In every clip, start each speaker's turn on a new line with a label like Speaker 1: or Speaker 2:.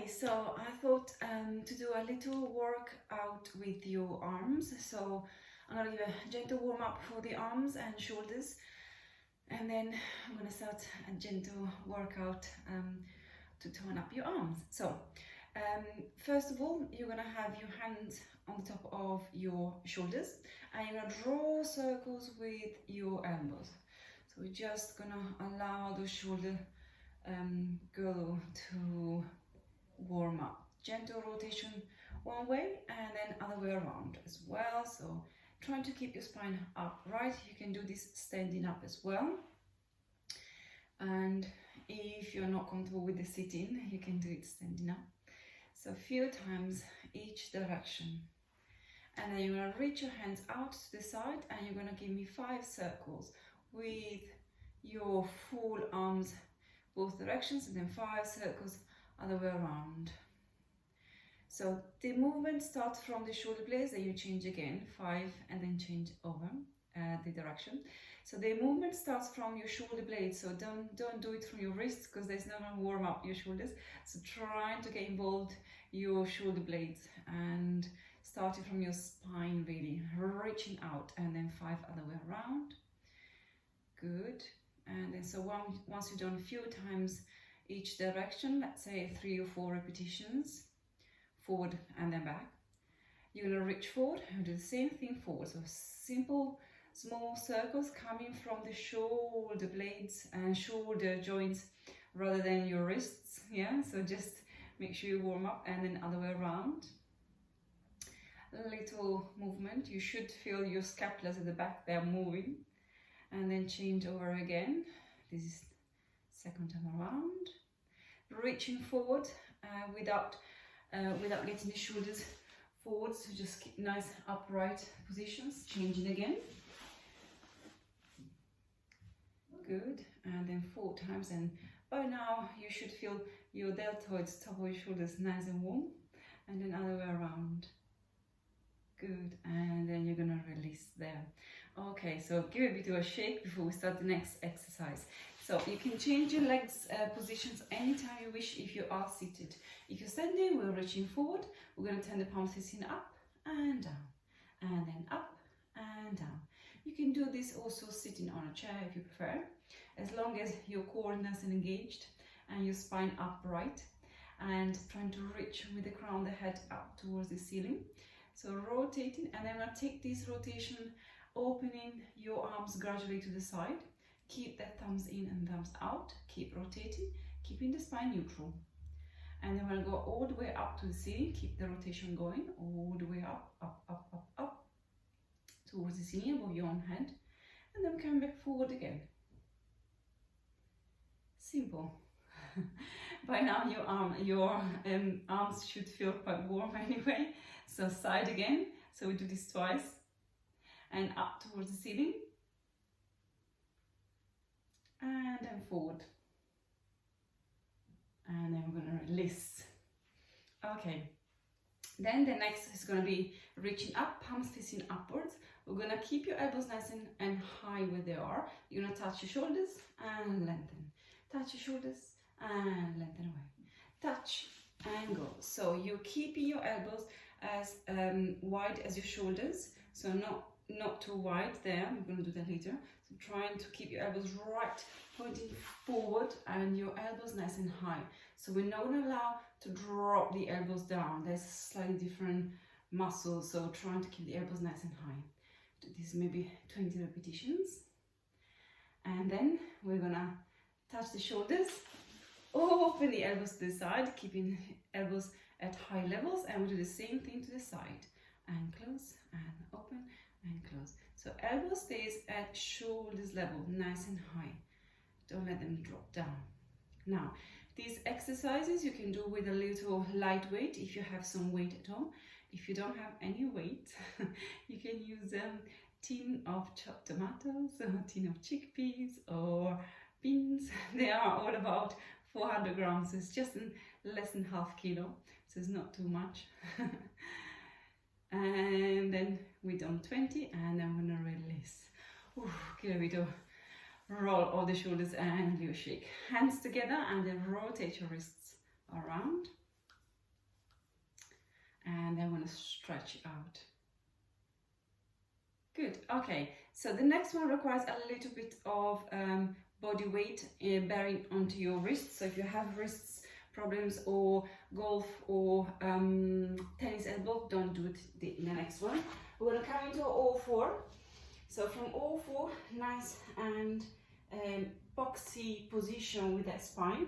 Speaker 1: So I thought to do a little workout with your arms. So I'm gonna give a gentle warm up for the arms and shoulders, and then I'm gonna start a gentle workout to tone up your arms. So first of all, you're gonna have your hands on the top of your shoulders, and you're gonna draw circles with your elbows. So we're just gonna allow the shoulder girdle to warm up. Gentle rotation one way and then other way around as well. So trying to keep your spine upright. You can do this standing up as well. And if you're not comfortable with the sitting, you can do it standing up. So a few times each direction. And then you're going to reach your hands out to the side and you're going to give me 5 circles with your full arms both directions, and then 5 circles other way around. So the movement starts from the shoulder blades, then you change again 5 and then change over the direction. So the movement starts from your shoulder blades, so don't do it from your wrists because there's no one warm up your shoulders. So trying to get involved your shoulder blades and starting from your spine, really reaching out, and then 5 other way around. Good. And then so once you've done a few times each direction, let's say 3 or 4 repetitions, forward and then back, you're going to reach forward and do the same thing forward. So simple small circles coming from the shoulder blades and shoulder joints rather than your wrists. Yeah, so just make sure you warm up, and then other way around. A little movement, you should feel your scapulas at the back, they're moving. And then change over again. This is second time around. Reaching forward without getting the shoulders forward, so just keep nice upright positions. Changing again. Good. And then 4 times, and by now you should feel your deltoids, top of your shoulders, nice and warm. And then other way around. Good. And then you're gonna release there. Okay, so give a bit of a shake before we start the next exercise. So you can change your legs positions anytime you wish if you are seated. If you're standing, we're reaching forward. We're going to turn the palms facing up and down, and then up and down. You can do this also sitting on a chair if you prefer, as long as your core is nice and engaged and your spine upright, and trying to reach with the crown of the head up towards the ceiling. So rotating, and then I'm going to take this rotation, opening your arms gradually to the side. Keep that thumbs in and thumbs out. Keep rotating, keeping the spine neutral. And then we'll go all the way up to the ceiling. Keep the rotation going all the way up, up, up, up, up towards the ceiling above your own head. And then come back forward again. Simple. By now your arms should feel quite warm anyway. So side again. So we do this twice. And up towards the ceiling. And then forward. And then we're going to release. Okay. Then the next is going to be reaching up, palms facing upwards. We're going to keep your elbows nice and high where they are. You're going to touch your shoulders and lengthen. Touch your shoulders and lengthen away. Touch and go. So you're keeping your elbows as wide as your shoulders. So not too wide there. We're going to do that later. So trying to keep your elbows right, pointing forward, and your elbows nice and high. So we're not going to allow to drop the elbows down. There's slightly different muscles, so trying to keep the elbows nice and high. Do this maybe 20 repetitions. And then we're going to touch the shoulders, open the elbows to the side, keeping elbows at high levels, and we'll do the same thing to the side. And close, and open, and close. So elbow stays at shoulders level, nice and high. Don't let them drop down. Now, these exercises you can do with a little light weight if you have some weight at home. If you don't have any weight, you can use a tin of chopped tomatoes, or a tin of chickpeas, or beans. They are all about 400 grams. So it's just less than half kilo, so it's not too much. And then we've done 20, and then we're gonna release. Ooh, give it a roll all the shoulders and you shake hands together, and then rotate your wrists around. and then we're going to stretch it out. Good. Okay, so the next one requires a little bit of body weight bearing onto your wrists. So if you have wrists problems or golf or tennis elbow, don't do it in the next one. We're going to come into all four. So from all four, nice and boxy position with that spine.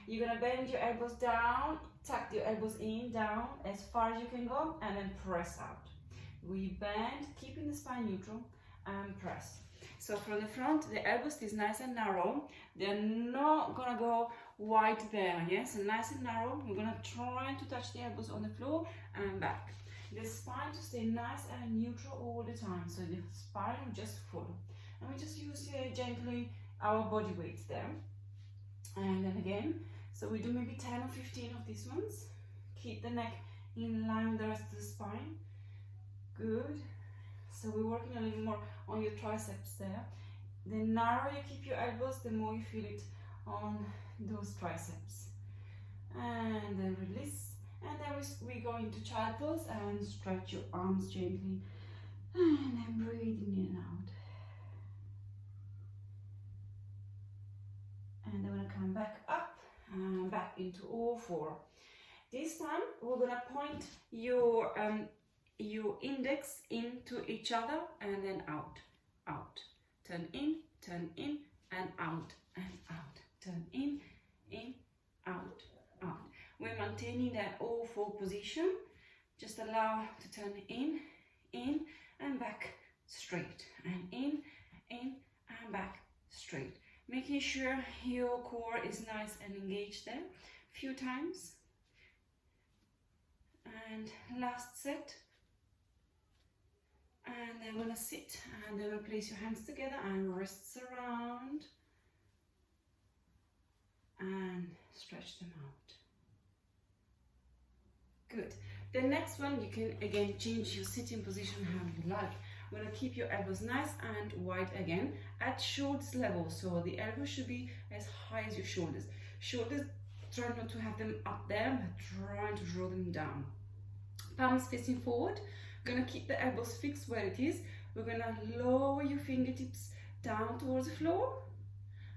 Speaker 1: You're going to bend your elbows down, tuck your elbows in, down as far as you can go, and then press out. We bend, keeping the spine neutral, and press. So from the front, the elbows is nice and narrow. They're not gonna go wide there, yes? So nice and narrow. We're gonna try to touch the elbows on the floor and back. The spine to stay nice and neutral all the time. So the spine will just follow. And we just use gently our body weight there. And then again, so we do maybe 10 or 15 of these ones. Keep the neck in line with the rest of the spine. Good. So we're working a little more on your triceps there. The narrower you keep your elbows, the more you feel it on those triceps. And then release. And then we go into child pose and stretch your arms gently. And then breathing in and out. And then we're going to come back up and back into all four. This time we're going to point your index into each other and then out, out. Turn in, and out, Turn in, out, out. We're maintaining that all four position. Just allow to turn in, and back straight. And in, and back straight. Making sure your core is nice and engaged there. A few times. And last set. And then we're going to sit and then we'll place your hands together and wrists around and stretch them out. Good. The next one, you can again change your sitting position how you like. We're going to keep your elbows nice and wide again at shoulders level. So the elbows should be as high as your shoulders. Shoulders, try not to have them up there, but try to draw them down. Palms facing forward. We're going to keep the elbows fixed where it is. We're going to lower your fingertips down towards the floor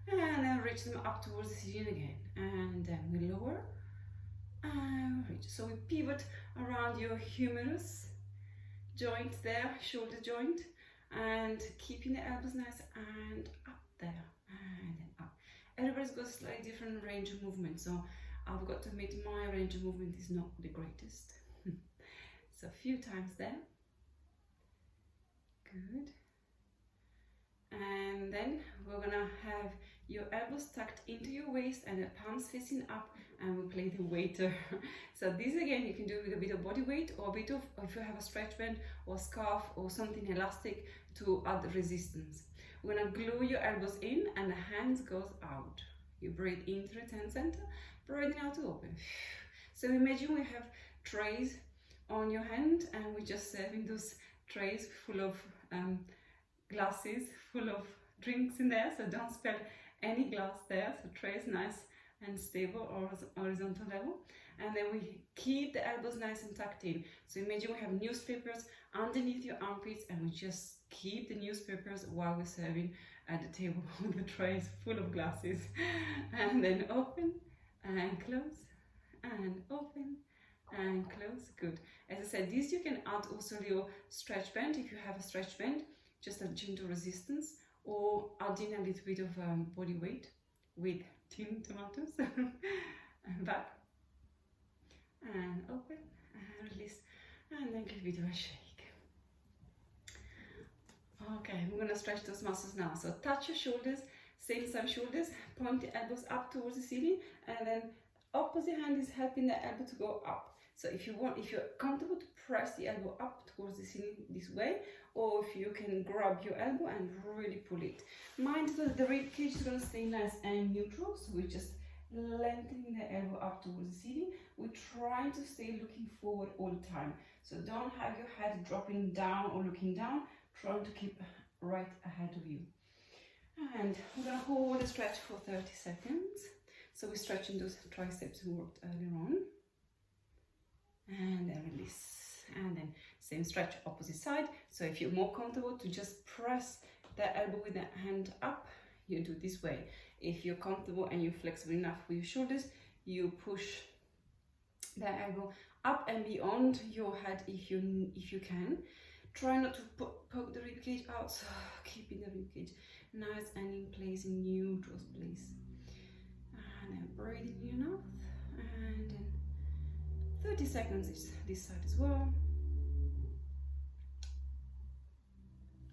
Speaker 1: and then reach them up towards the ceiling again. And then we lower and reach. So we pivot around your humerus joint there, shoulder joint, and keeping the elbows nice and up there and then up. Everybody's got a slightly different range of movement, so I've got to admit my range of movement is not the greatest. So a few times there. Good. And then we're gonna have your elbows tucked into your waist and the palms facing up, and we'll play the waiter. So this again you can do with a bit of body weight or a bit of, if you have a stretch band or scarf or something elastic to add resistance. We're gonna glue your elbows in and the hands goes out. You breathe in to return center, breathing out to open. So imagine we have trays on your hand and we're just serving those trays full of glasses, full of drinks in there, so don't spill any glass there. So trays nice and stable or horizontal level, and then we keep the elbows nice and tucked in. So imagine we have newspapers underneath your armpits and we just keep the newspapers while we're serving at the table with the trays full of glasses. And then open and close and open and close. Good. As I said, this you can add also your stretch band if you have a stretch band, just a gentle resistance, or adding a little bit of body weight with tin tomatoes. And back and open and release, and then give it a shake. Okay, we're gonna stretch those muscles now. So touch your shoulders, same side shoulders, point the elbows up towards the ceiling, and then opposite hand is helping the elbow to go up. So if you're comfortable to press the elbow up towards the ceiling this way, or if you can grab your elbow and really pull it. Mind that the rib cage is going to stay nice and neutral, so we're just lengthening the elbow up towards the ceiling. We're trying to stay looking forward all the time. So don't have your head dropping down or looking down, trying to keep right ahead of you. And we're going to hold the stretch for 30 seconds. So we're stretching those triceps we worked earlier on. and then release, and then same stretch opposite side. So if you're more comfortable to just press the elbow with the hand up, you do this way. If you're comfortable and you're flexible enough with your shoulders, you push the elbow up and beyond your head if you can. Try not to poke the rib cage out, so keeping the rib cage nice and in place, in neutral place. And then breathe in your mouth, and then 30 seconds this side as well.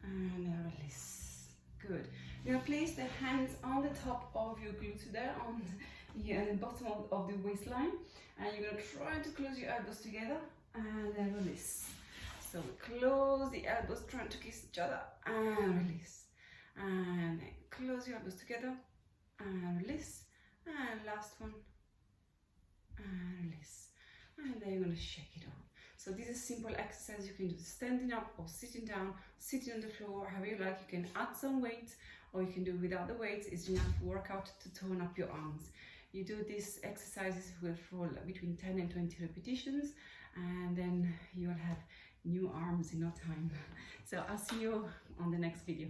Speaker 1: And then release. Good. You're gonna place the hands on the top of your glutes there, on the bottom of the waistline, and you're gonna try to close your elbows together, and then release. So we close the elbows, trying to kiss each other, and release. And then close your elbows together, and release. And last one, and release. And then you're gonna shake it off. So this is a simple exercise. You can do standing up or sitting down, sitting on the floor, however you like. You can add some weight, or you can do without the weights. It's enough workout to tone up your arms. You do these exercises for between 10 and 20 repetitions, and then you'll have new arms in no time. So I'll see you on the next video.